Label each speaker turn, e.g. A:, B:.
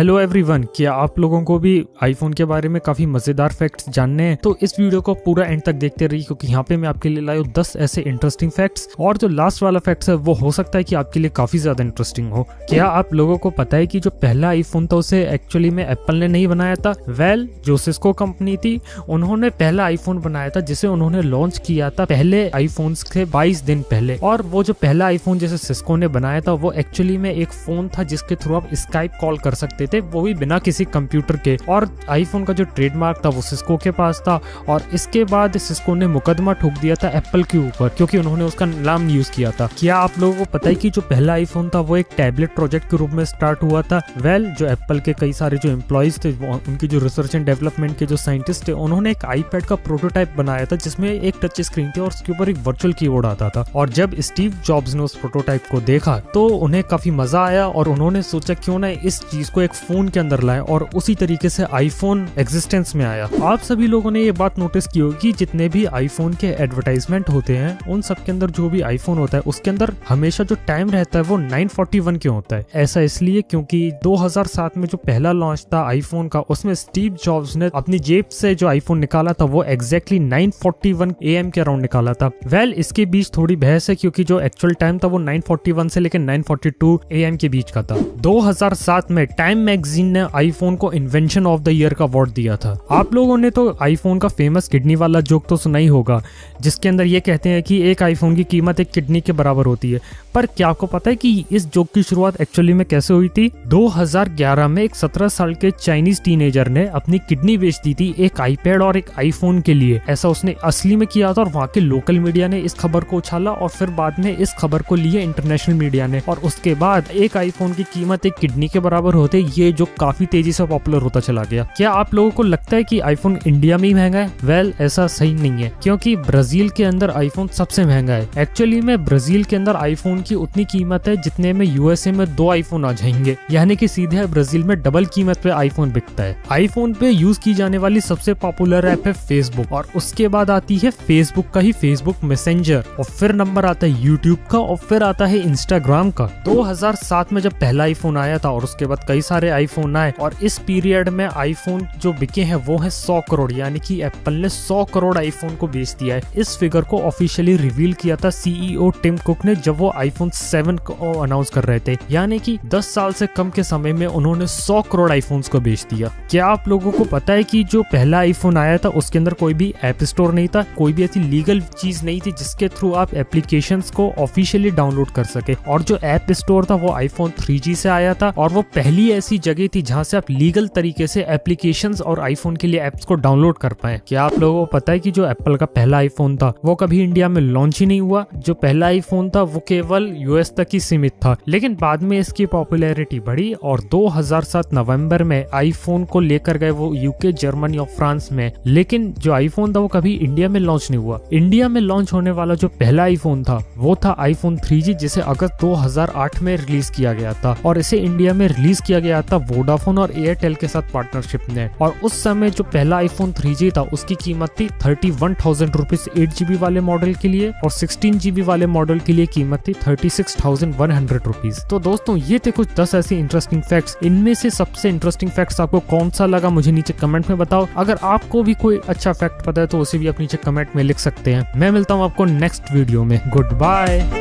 A: Hello everyone, क्या आप लोगों को भी आईफोन के बारे में काफी मजेदार फैक्ट्स जानने हैं? तो इस वीडियो को पूरा एंड तक देखते रहिए, क्योंकि यहाँ पे मैं आपके लिए लाया हूँ 10 ऐसे इंटरेस्टिंग फैक्ट्स। और जो लास्ट वाला फैक्ट्स है वो हो सकता है कि आपके लिए काफी ज्यादा इंटरेस्टिंग हो। क्या आप लोगों को पता है कि जो पहला आईफोन था उसे एक्चुअली में एप्पल ने नहीं बनाया था? जो सिस्को कंपनी थी उन्होंने पहला आईफोन बनाया था, जिसे उन्होंने लॉन्च किया था पहले आईफोन के 22 दिन पहले। और वो जो पहला आईफोन जैसे सिस्को ने बनाया था वो एक्चुअली में एक फोन था जिसके थ्रू आप स्काइप कॉल कर सकते थे, वो भी बिना किसी कंप्यूटर के। और आईफोन का जो ट्रेडमार्क था वो सिस्को के पास था। और इसके बाद सिस्को ने मुकदमा ठोक दिया था एप्पल के ऊपर, क्योंकि उन्होंने उसका नाम यूज किया था। क्या आप लोगों को पता है कि जो पहला आईफोन था वो एक टैबलेट प्रोजेक्ट के रूप में स्टार्ट हुआ था? जो एप्पल के कई सारे जो एम्प्लॉइज थे, उनके जो रिसर्च एंड डेवलपमेंट के जो साइंटिस्ट थे, उन्होंने एक आईपैड का प्रोटोटाइप बनाया था जिसमें एक टच स्क्रीन थी और उसके ऊपर एक वर्चुअल कीबोर्ड आता था। और जब स्टीव जॉब्स ने उस प्रोटोटाइप को देखा तो उन्हें काफी मजा आया और उन्होंने सोचा क्यों ना इस चीज को एक फोन के अंदर लाएं, और उसी तरीके से आईफोन एग्जिस्टेंस में आया। आप सभी लोगों ने ये बात नोटिस की होगी, जितने भी आईफोन के एडवर्टाइजमेंट होते हैं उन सब के अंदर जो भी आईफोन होता है उसके अंदर हमेशा जो टाइम रहता है वो 941 क्यों होता है? ऐसा इसलिए क्योंकि 2007 में जो पहला लॉन्च था आईफोन का, उसमें स्टीव जॉब्स ने अपनी जेब से जो आईफोन निकाला था वो एग्जैक्टली 941 AM के अराउंड निकाला था। इसके बीच थोड़ी बहस है, क्योंकि जो एक्चुअल टाइम था वो 941 से लेकर 942 AM के बीच का था। 2007 में टाइम मैगजीन ने आईफोन को इन्वेंशन ऑफ द ईयर का अवार्ड दिया था। आप लोगों ने तो आईफोन का फेमस किडनी वाला जोक तो सुना ही होगा, जिसके अंदर ये कहते हैं कि एक आईफोन की कीमत एक किडनी के बराबर होती है। पर क्या आपको पता है कि इस जोक की शुरुआत एक्चुअली में कैसे हुई थी? 2011 में एक 17 साल के चाइनीज टीनेजर ने अपनी किडनी बेच दी थी एक आईपैड और एक आईफोन के लिए। ऐसा उसने असली में किया था और वहाँ के लोकल मीडिया ने इस खबर को उछाला और फिर बाद में इस खबर को लिए इंटरनेशनल मीडिया ने। और उसके बाद एक आईफोन की कीमत एक किडनी के बराबर होते ये जो काफी तेजी से पॉपुलर होता चला गया। क्या आप लोगों को लगता है कि आईफोन इंडिया में ही महंगा है? ऐसा सही नहीं है, क्योंकि ब्राजील के अंदर आईफोन सबसे महंगा है। एक्चुअली में ब्राजील के अंदर आईफोन की उतनी कीमत है जितने में यूएसए में 2 आईफोन आ जाएंगे, यानी कि सीधे ब्राजील में डबल कीमत पे आईफोन बिकता है। आईफोन पे यूज की जाने वाली सबसे पॉपुलर ऐप है फेसबुक, और उसके बाद आती है फेसबुक का ही फेसबुक मैसेंजर, और फिर नंबर आता है यूट्यूब का, और फिर आता है इंस्टाग्राम का। 2007 में जब पहला आईफोन आया था और उसके बाद कई सारे आईफोन आए, और इस पीरियड में आईफोन जो बिके हैं वो है 100 करोड़, यानी कि एप्पल ने 100 करोड़ आईफोन को बेच दिया है। इस फिगर को ऑफिशियली रिवील किया था सीईओ टिम कुक ने जब वो आईफोन 7 को अनाउंस कर रहे थे, यानी कि 10 साल से कम के समय में उन्होंने 100 करोड़ आईफोन्स को बेच दिया। क्या आप लोगों को पता है कि जो पहला आईफोन आया था उसके अंदर कोई भी ऐप स्टोर नहीं था, कोई भी ऐसी लीगल चीज नहीं थी जिसके थ्रू आप एप्लीकेशंस को ऑफिशियली डाउनलोड कर सके। और जो ऐप स्टोर था वो आईफोन 3G से आया था, और वो पहली ऐसी जगह थी जहां से आप लीगल तरीके से एप्लीकेशंस और आईफोन के लिए एप्स को डाउनलोड कर पाए। क्या आप लोगों को पता है कि जो एप्पल का पहला आईफोन था वो कभी इंडिया में लॉन्च ही नहीं हुआ? जो पहला आईफोन था वो केवल यूएस तक ही सीमित था, लेकिन बाद में इसकी पॉपुलैरिटी बढ़ी और 2007 नवंबर में आईफोन को लेकर गए वो यूके, जर्मनी और फ्रांस में। लेकिन जो आईफोन था वो कभी इंडिया में लॉन्च नहीं हुआ। इंडिया में लॉन्च होने वाला जो पहला आईफोन था वो था आईफोन 3G, जिसे अगस्त 2008 में रिलीज किया गया था, और इसे इंडिया में रिलीज किया गया था वोडाफोन और एयरटेल के साथ पार्टनरशिप में। और उस समय जो पहला आईफोन 3G था उसकी कीमत थी 31,000 रुपीज 8GB वाले मॉडल के लिए, और 16GB वाले मॉडल के लिए कीमत थी 36,100 रुपीज। तो दोस्तों ये थे कुछ 10 ऐसी इंटरेस्टिंग फैक्ट्स। इनमें से सबसे इंटरेस्टिंग फैक्ट्स आपको कौन सा लगा मुझे नीचे कमेंट में बताओ। अगर आपको भी कोई अच्छा फैक्ट पता है तो उसे भी आप नीचे कमेंट में लिख सकते हैं। मैं मिलता हूँ आपको नेक्स्ट वीडियो में। Good bye.